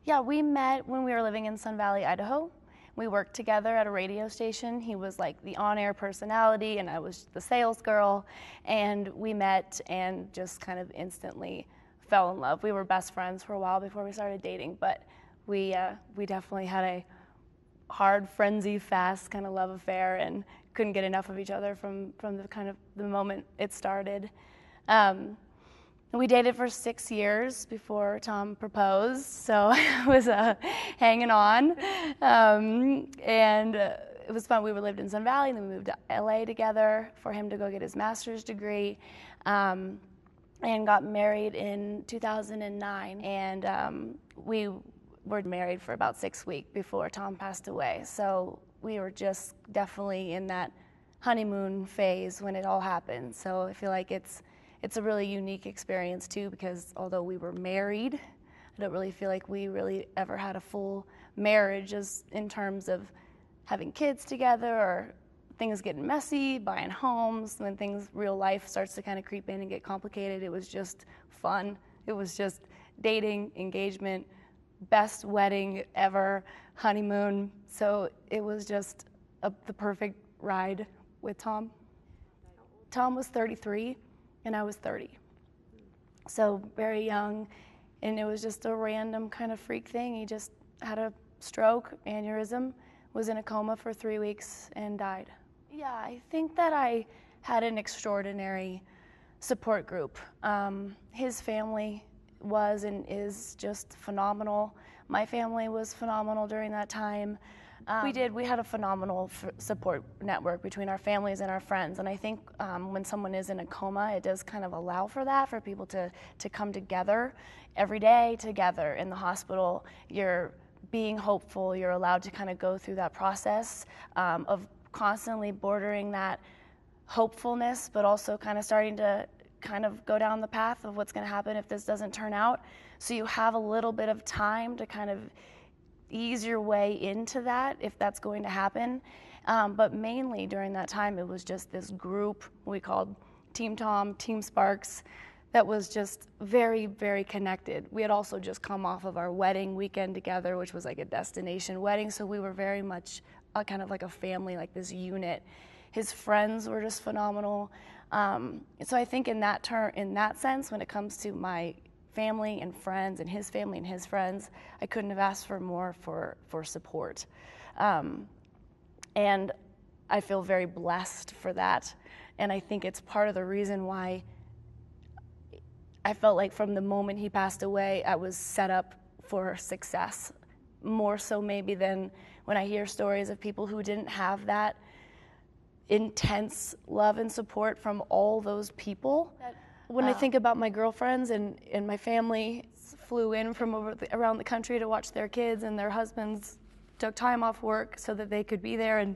Yeah, we met when we were living in Sun Valley, Idaho. We worked together at a radio station. He was like the on-air personality and I was the sales girl. And we met and just kind of instantly fell in love. We were best friends for a while before we started dating, but we definitely had a hard, frenzy, fast kind of love affair and couldn't get enough of each other from the kind of the moment it started. We dated for 6 years before Tom proposed, so it was hanging on. It was fun. We lived in Sun Valley, and then we moved to LA together for him to go get his master's degree, and got married in 2009. And we were married for about 6 weeks before Tom passed away. So we were just definitely in that honeymoon phase when it all happened. So I feel like it's a really unique experience too, because although we were married, I don't really feel like we really ever had a full marriage as in terms of having kids together or things getting messy, buying homes, when real life starts to kind of creep in and get complicated. It was just fun. It was just dating, engagement, best wedding ever, honeymoon. So it was just the perfect ride with Tom. Tom was 33. And I was 30. So very young, and it was just a random kind of freak thing. He just had a stroke, aneurysm, was in a coma for 3 weeks and died. Yeah, I think that I had an extraordinary support group. His family was and is just phenomenal. My family was phenomenal during that time. We had a phenomenal support network between our families and our friends, and I think when someone is in a coma, it does kind of allow for that, for people to come together every day together in the hospital. You're being hopeful, you're allowed to kind of go through that process of constantly bordering that hopefulness, but also kind of starting to kind of go down the path of what's going to happen if this doesn't turn out. So you have a little bit of time to kind of ease your way into that if that's going to happen. But mainly during that time, it was just this group we called Team Tom, Team Sparks, that was just very, very connected. We had also just come off of our wedding weekend together, which was like a destination wedding, so we were very much kind of like a family, like this unit. His friends were just phenomenal. So I think in that sense, when it comes to my family and friends and his family and his friends, I couldn't have asked for more for support. And I feel very blessed for that. And I think it's part of the reason why I felt like from the moment he passed away, I was set up for success, more so maybe than when I hear stories of people who didn't have that intense love and support from all those people. When I think about my girlfriends and my family flew in from around the country to watch their kids, and their husbands took time off work so that they could be there, and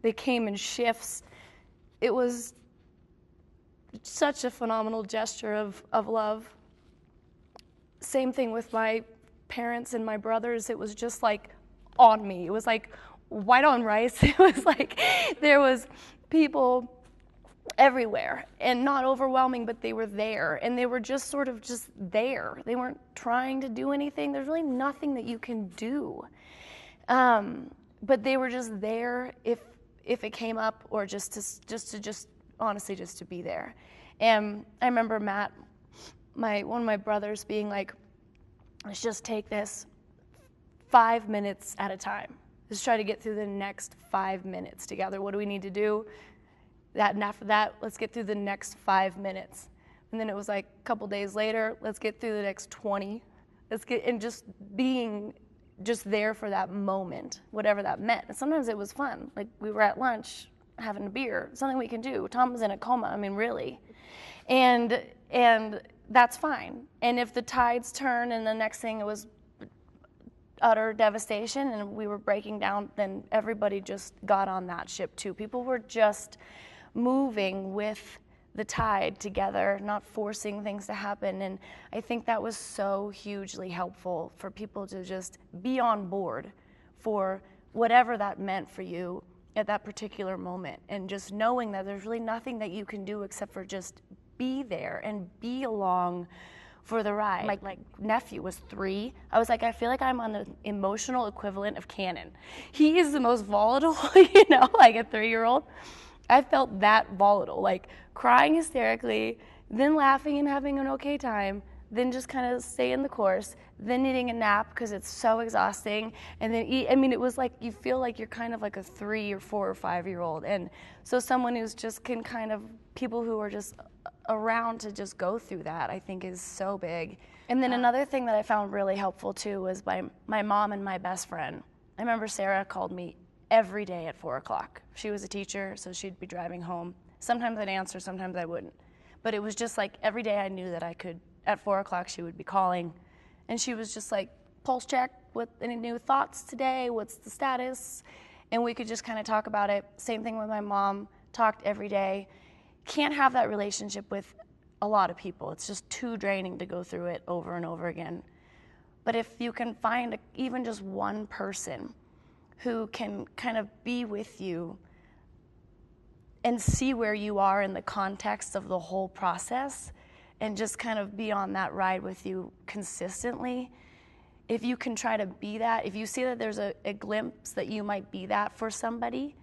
they came in shifts. It was such a phenomenal gesture of love. Same thing with my parents and my brothers. It was just like on me. It was like white on rice. It was like there was people everywhere, and not overwhelming, but they were there, and they were just sort of just there. They weren't trying to do anything. There's really nothing that you can do, but they were just there if it came up, or honestly just to be there. And I remember Matt, one of my brothers, being like, let's just take this 5 minutes at a time. Let's try to get through the next 5 minutes together. What do we need to do? And after that, let's get through the next 5 minutes. And then it was like a couple days later, let's get through the next 20. And just being just there for that moment, whatever that meant. And sometimes it was fun. Like we were at lunch having a beer, something we can do. Tom was in a coma, I mean, really. And that's fine. And if the tides turn and the next thing it was utter devastation and we were breaking down, then everybody just got on that ship too. People were just moving with the tide together, not forcing things to happen. And I think that was so hugely helpful for people to just be on board for whatever that meant for you at that particular moment. And just knowing that there's really nothing that you can do except for just be there and be along for the ride. My nephew was 3. I was like, I feel like I'm on the emotional equivalent of Cannon. He is the most volatile, like a 3-year-old. I felt that volatile, like crying hysterically, then laughing and having an okay time, then just kind of stay in the course, then needing a nap because it's so exhausting, and then eat. I mean, it was like you feel like you're kind of like a 3 or 4 or 5-year-old. And so someone who's just can kind of, people who are just around to just go through that, I think is so big. And then another thing that I found really helpful too was my mom and my best friend. I remember Sarah called me every day at 4 o'clock. She was a teacher, so she'd be driving home. Sometimes I'd answer, sometimes I wouldn't. But it was just like every day I knew that I could, at 4 o'clock she would be calling. And she was just like, pulse check, what, any new thoughts today? What's the status? And we could just kind of talk about it. Same thing with my mom, talked every day. Can't have that relationship with a lot of people. It's just too draining to go through it over and over again. But if you can find even just one person who can kind of be with you and see where you are in the context of the whole process and just kind of be on that ride with you consistently, if you can try to be that, if you see that there's a glimpse that you might be that for somebody,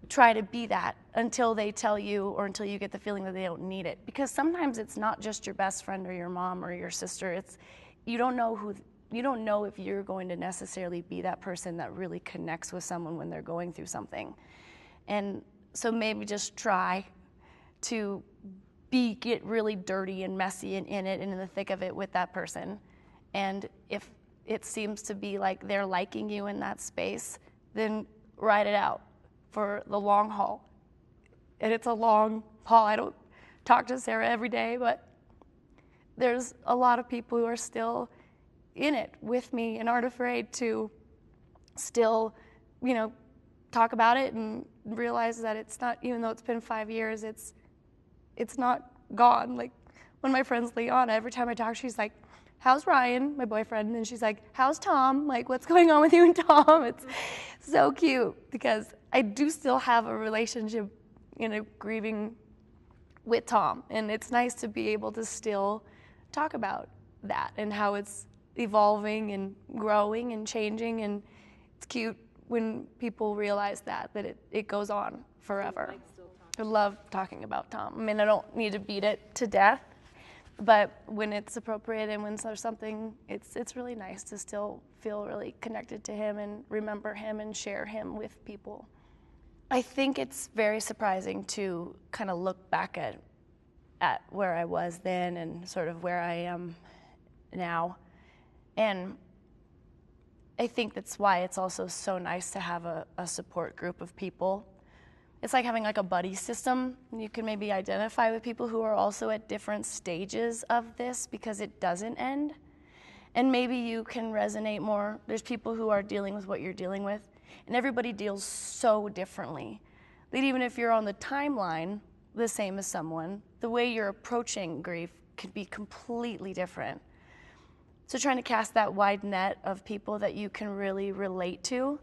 try to be that until they tell you or until you get the feeling that they don't need it. Because sometimes it's not just your best friend or your mom or your sister. It's you don't know if you're going to necessarily be that person that really connects with someone when they're going through something. And so maybe just try to get really dirty and messy and in it and in the thick of it with that person. And if it seems to be like they're liking you in that space, then ride it out for the long haul. And it's a long haul. I don't talk to Sarah every day, but there's a lot of people who are still in it with me and aren't afraid to still, talk about it and realize that it's not, even though it's been 5 years, it's not gone. Like one of my friends, Leona, every time I talk, she's like, how's Ryan, my boyfriend? And she's like, how's Tom? Like, what's going on with you and Tom? It's so cute because I do still have a relationship, grieving with Tom. And it's nice to be able to still talk about that and how it's evolving and growing and changing. And it's cute when people realize that it goes on forever. I love talking about Tom. I mean, I don't need to beat it to death, but when it's appropriate and when there's something, it's really nice to still feel really connected to him and remember him and share him with people. I think it's very surprising to kind of look back at where I was then and sort of where I am now. And I think that's why it's also so nice to have a support group of people. It's like having like a buddy system. You can maybe identify with people who are also at different stages of this because it doesn't end. And maybe you can resonate more. There's people who are dealing with what you're dealing with, and everybody deals so differently. That even if you're on the timeline the same as someone, the way you're approaching grief could be completely different. So trying to cast that wide net of people that you can really relate to.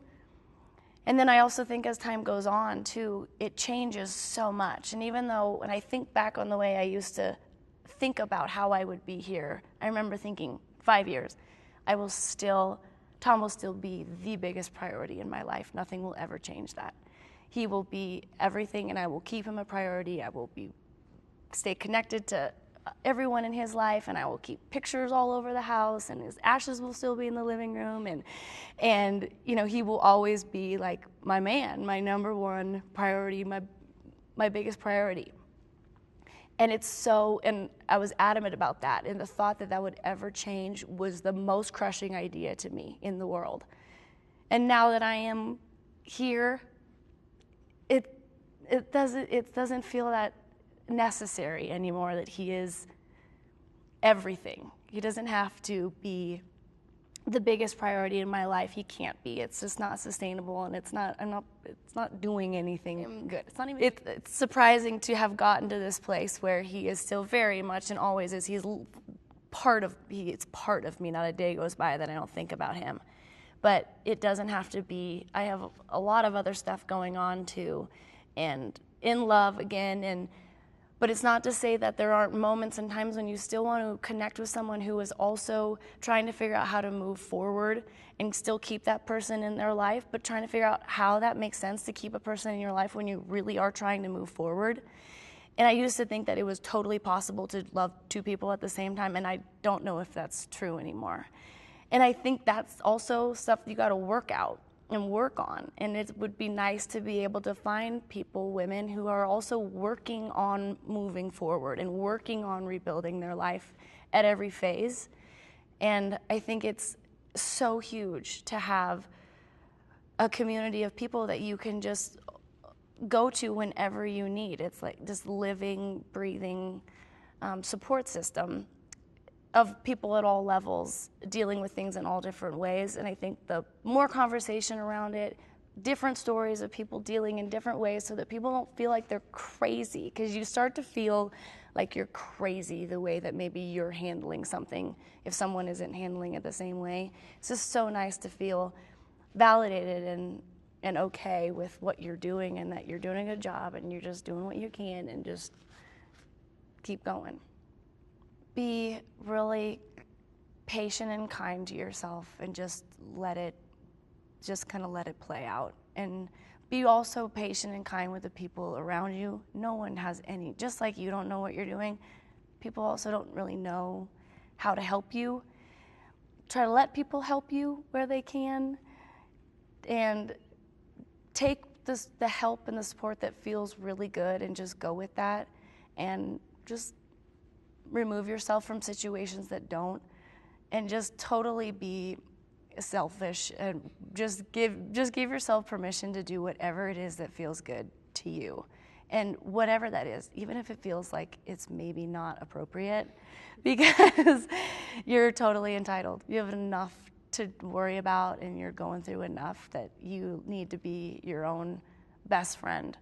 And then I also think as time goes on, too, it changes so much. And even though when I think back on the way I used to think about how I would be here, I remember thinking 5 years, Tom will still be the biggest priority in my life. Nothing will ever change that. He will be everything, and I will keep him a priority. I will stay connected to everyone in his life, and I will keep pictures all over the house, and his ashes will still be in the living room, and he will always be like my man, my number one priority, my biggest priority. And and I was adamant about that, and the thought that would ever change was the most crushing idea to me in the world. And now that I am here, it doesn't feel that necessary anymore, that he is everything. He doesn't have to be the biggest priority in my life. He can't be. It's just not sustainable, and it's not doing anything good. It's surprising to have gotten to this place where he is still very much and always is. It's part of me. Not a day goes by that I don't think about him. But it doesn't have to be. I have a lot of other stuff going on too, and in love again, and But it's not to say that there aren't moments and times when you still want to connect with someone who is also trying to figure out how to move forward and still keep that person in their life, but trying to figure out how that makes sense to keep a person in your life when you really are trying to move forward. And I used to think that it was totally possible to love two people at the same time, and I don't know if that's true anymore. And I think that's also stuff you gotta work out and work on. And it would be nice to be able to find people, women, who are also working on moving forward and working on rebuilding their life at every phase. And I think it's so huge to have a community of people that you can just go to whenever you need. It's like this living, breathing support system of people at all levels dealing with things in all different ways. And I think the more conversation around it, different stories of people dealing in different ways so that people don't feel like they're crazy, because you start to feel like you're crazy the way that maybe you're handling something if someone isn't handling it the same way. It's just so nice to feel validated and okay with what you're doing, and that you're doing a good job and you're just doing what you can and just keep going. Be really patient and kind to yourself and just kind of let it play out. And be also patient and kind with the people around you. No one has any, just like you don't know what you're doing, people also don't really know how to help you. Try to let people help you where they can, and take the help and the support that feels really good and just go with that, and just remove yourself from situations that don't, and just totally be selfish and just give yourself permission to do whatever it is that feels good to you. And whatever that is, even if it feels like it's maybe not appropriate, because you're totally entitled. You have enough to worry about, and you're going through enough that you need to be your own best friend.